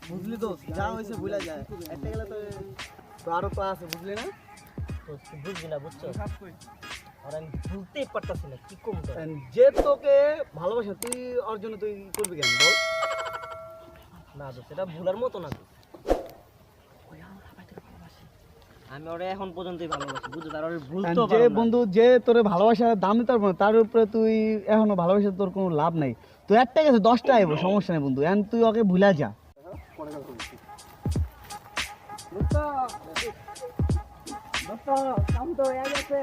বুঝলি তো যা হয়েছে ভুলা যায় একটা গেলে তো আরো তো আছে বুঝলি না তুই বুঝবি না বুঝছো আর আমি ভুলতেই পারতাছি না কি কম যে তোকে ভালোবাসে তুই ওর জন্য তুই করবি কেন বল না তো সেটা ভুলার মতো না আমি ওরে এখন পর্যন্তই ভালোবাসি বুঝছো তার ওরে ভুলতে যে বন্ধু যে তোরে ভালোবাসার দাম দিতে পারবো না তার উপরে তুই এখনো ভালোবাসা তোর কোনো লাভ নাই তুই একটা গেছে 10টা আইবো সমস্যা নেই বন্ধু এখন তুই ওকে ভুলা যা কাম তো হয়ে গেছে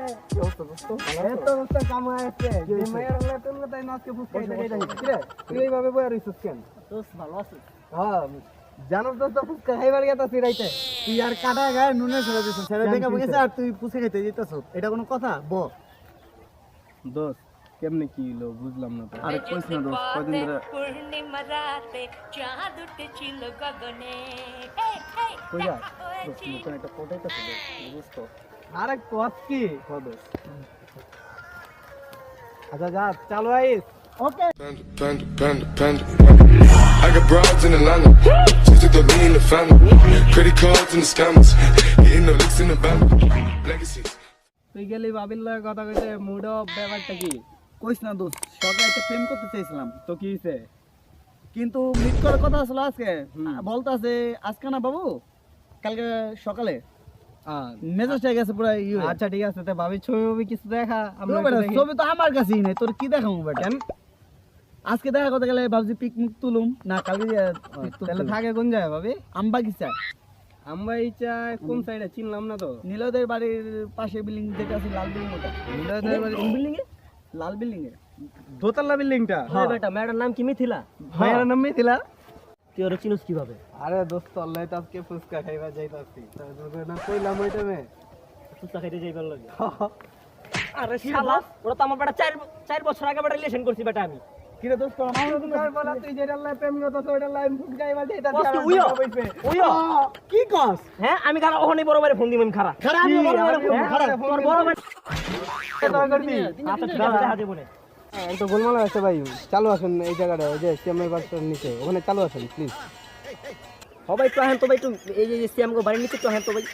কাম হয়ে গেছে তাই না আজকে তুই এইভাবে বয়ে রইছিস কেন ভালো আছিস হ্যাঁ জানোস তো ফুচকা খাইবার গেতাছি রাইতে তুই আর কাটা গায়ে নুনে ছেড়ে দিছিস ছেড়ে দেখা গেছে আর তুই ফুচকা খাইতে যেতেছ এটা কোনো কথা দোস্ত কেমনে কি হলো বুঝলাম না তো আরে কইছ না দোস্ত কয়দিন ধরে পূর্ণিমা রাতে চাঁদ উঠেছিল গগনে কই যা দোস্ত নতুন একটা ফটোটা ছিল দোস্ত আরে কত কি দোস্ত আচ্ছা যা চলো আইস ওকে Panda. I got broads in Atlanta. Just took the lean in the family. Credit cards and the scammers. Hitting the licks in the band. Legacies. তুই গেলি বাবিল্লার কথা কইতে মুড অফ ব্যাপারটা কি কইস না দোস্ত সকালে একটা প্রেম করতে চাইছিলাম তো কি হইছে কিন্তু মিট করার কথা আসলে আজকে বলতাছে আজকে না বাবু কালকে সকালে মেজাজটা গেছে পুরো আচ্ছা ঠিক আছে তো ভাবি ছবি কিছু দেখা আমরা ছবি তো আমার কাছেই নাই তোর কি দেখাবো বেটা আজকে দেখা করতে গেলে ভাবছি পিকনিক তুলুম না কালকে তাহলে থাকে কোন জায়গায় ভাবি আমবাগিচা আমবাগিচা কোন সাইডে চিনলাম না তো নীলদের বাড়ির পাশে বিল্ডিং যেটা আছে লাল বিল্ডিং ওটা নীলদের বাড়ির কোন বিল্ডিং এ লাল বিল্ডিং এ দোতলা বিল্ডিংটা হ্যাঁ বেটা ম্যাডার নাম কি মিথিলা ভাইয়ার নাম মিথিলা তুই ওরে চিনিস কিভাবে আরে দোস্ত আল্লাহ তো আজকে ফুচকা খাইবা যাইতাছি তোর না কইলাম ওই টাইমে ফুচকা খাইতে যাইবার লাগে আরে শালা ওরা তো আমার বেটা 4 বছর আগে বেটা রিলেশন করছি বেটা আমি কিরে দোস্ত আমার তো কার বলা তুই যেটা আল্লাহ প্রেম করতেছ ওইটা লাইন ফুচকা খাইবা যাইতা উইও কি কস হ্যাঁ আমি খারা ওখানে বড় ভাইরে ফোন দিবেন খারা আমি বড় বড় খারা তোর বড় ভাই তোর করবি আচ্ছা ঠিক আছে দেখা দেবো এই তো গোলমাল আছে ভাই চালু আসুন এই জায়গাটা ওই যে সিএমএর বাসটার নিচে ওখানে চালু আসুন প্লিজ ও ভাই তো হ্যাঁ তো ভাই একটু এই যে সিএম গো বাড়ির নিচে তো হ্যাঁ তো ভাই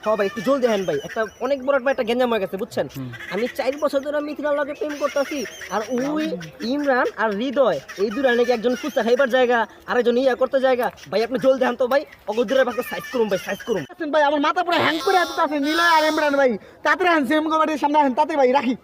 হ্যাঁ ভাই একটু জলদি হ্যাঁ ভাই একটা অনেক বড় একটা গেঞ্জাম হয়ে গেছে বুঝছেন আমি 4 বছর ধরে মিথিলার লগে প্রেম করতেছি আর ওই ইমরান আর হৃদয় এই দুরা নাকি একজন ফুচকা খাইবার জায়গা আরেকজন ইয়া করতে জায়গা ভাই আপনি জলদি হ্যাঁ তো ভাই অগদুরের ভাগে সাইজ করুন ভাই সাইজ করুন ভাই আমার মাথা পুরো হ্যাং করে এত আছে নীলা আর ইমরান ভাই তাতে হ্যাঁ সিএম গো বাড়ির সামনে হ্যাঁ তাতে ভাই রাখি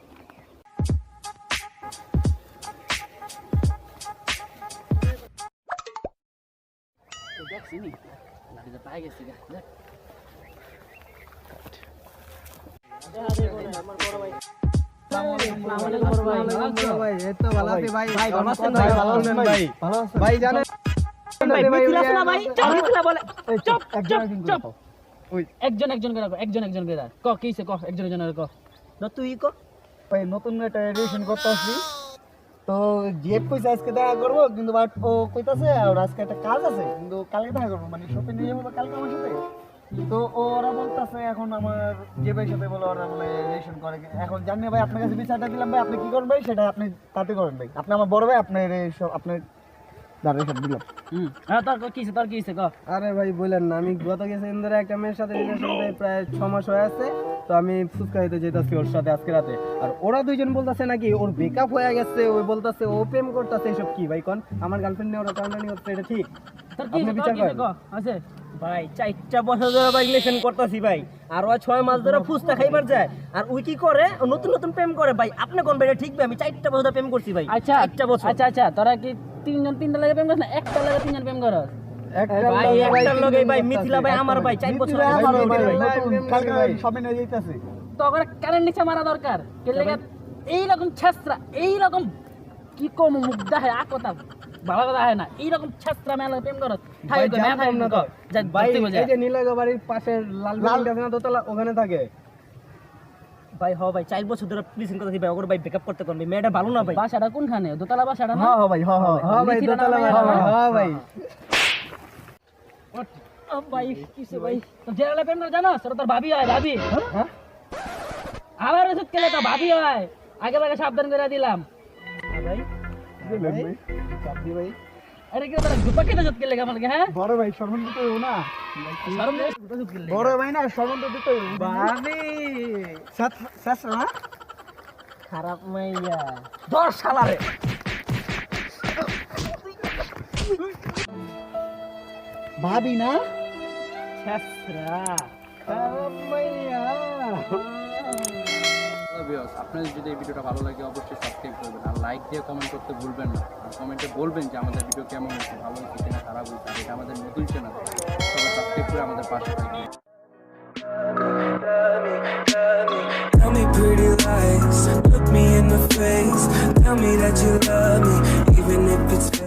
নতুন একটা রিলেশন করতে আসছি তো জিএফ কইছে আজকে দেখা করবো কিন্তু বাট ও কইতাছে আর আজকে একটা কাজ আছে কিন্তু কালকে দেখা করবো মানে শপে নিয়ে যাবো কালকে আমার সাথে তো ওরা বলতেছে এখন আমার জিএফের সাথে বলে ওরা বলে রিলেশন করে এখন জানি ভাই আপনার কাছে বিচারটা দিলাম ভাই আপনি কি করবেন ভাই সেটা আপনি তাতে করেন ভাই আপনি আমার বড় ভাই আপনার আপনার দাঁড়িয়ে সব দিলাম হ্যাঁ তোর কি হইছে ক আরে ভাই বলেন না আমি গত গেছে ধরে একটা মেয়ের সাথে রিলেশন প্রায় 6 মাস হয়ে আছে তো আমি ফুচকা খেতে যেতেছি ওর সাথে আজকে রাতে আর ওরা দুইজন বলতেছে নাকি ওর ব্রেকআপ হয়ে গেছে ওই বলতেছে ও প্রেম করতেছে এসব কি ভাই কোন আমার গার্লফ্রেন্ড নিয়ে ওরা টানাটানি হচ্ছে এটা ঠিক আপনি বিচার করেন আছে ভাই 4টা বছর ধরে ভাই রিলেশন করতেছি ভাই আর ওই 6 মাস ধরে ফুচকা খাইবার যায় আর ওই কি করে নতুন নতুন প্রেম করে ভাই আপনি কোন ভাই ঠিক ভাই আমি 4টা বছর ধরে প্রেম করছি ভাই আচ্ছা 4টা বছর আচ্ছা তোরা কি তিনটা লাগে প্রেম করছ না একটা লাগে তিনজন প্রেম করছ একটার লগে ভাই মিথিলা ভাই আমার ভাই 4 বছর কালকে সবে নিয়ে যাইতাছে তো ওরা কারেন্ট নিচে মারা দরকার কে লাগে এইরকম ছেসরা এইরকম কি কম মুখ দেখায় আকতা ভালো কথা হয় না এইরকম ছেসরা মেলা প্রেম করছ ভাই জানতাম না তো ভাই এই যে নীলাগা বাড়ির পাশে লাল বিল্ডিং আছে না দোতলা ওখানে থাকে ভাই হ ভাই 4 বছর ধরে প্লিজিং করতেছি ভাই ওর ভাই ব্রেকআপ করতে কোন ভাই মেয়েটা ভালো না ভাই বাসাটা কোনখানে দোতলা বাসাটা না হ্যাঁ ভাই হ্যাঁ ভাই দোতলা হ্যাঁ ভাই ও ভাই কিসে ভাই তো জেরালে প্রেম করে জানো তোর ভাবি হয় ভাবি হ্যাঁ আবার ওষুধ খেলে তো ভাবি হয় আগে ভাগে সাবধান করে দিলাম ভাই দিলেন ভাই চাপি ভাই আরে কি তোরা গুপা কেটে যত কে লেগে আমার লাগে হ্যাঁ বড় ভাই সম্বন্ধ তো না শরম নেই গুপা যত কে লেগে বড় ভাই না সম্বন্ধ দিতে ভাবি শাসরা খারাপ মাইয়া ধর শালারে ভাবি না ছাত্রা খারাপ মাইয়া ভিউয়ার্স আপনাদের যদি এই ভিডিওটা ভালো লাগে অবশ্যই সাবস্ক্রাইব করবেন আর লাইক দিয়ে কমেন্ট করতে ভুলবেন না আর কমেন্টে বলবেন যে আমাদের ভিডিও কেমন হয়েছে ভালো হয়েছে কিনা খারাপ হয়েছে আর এটা আমাদের নতুন চ্যানেল সবাই সাবস্ক্রাইব করে আমাদের পাশে থাকবেন Tell me pretty lies, look me in the face. Tell me that you love me, even if it's fake.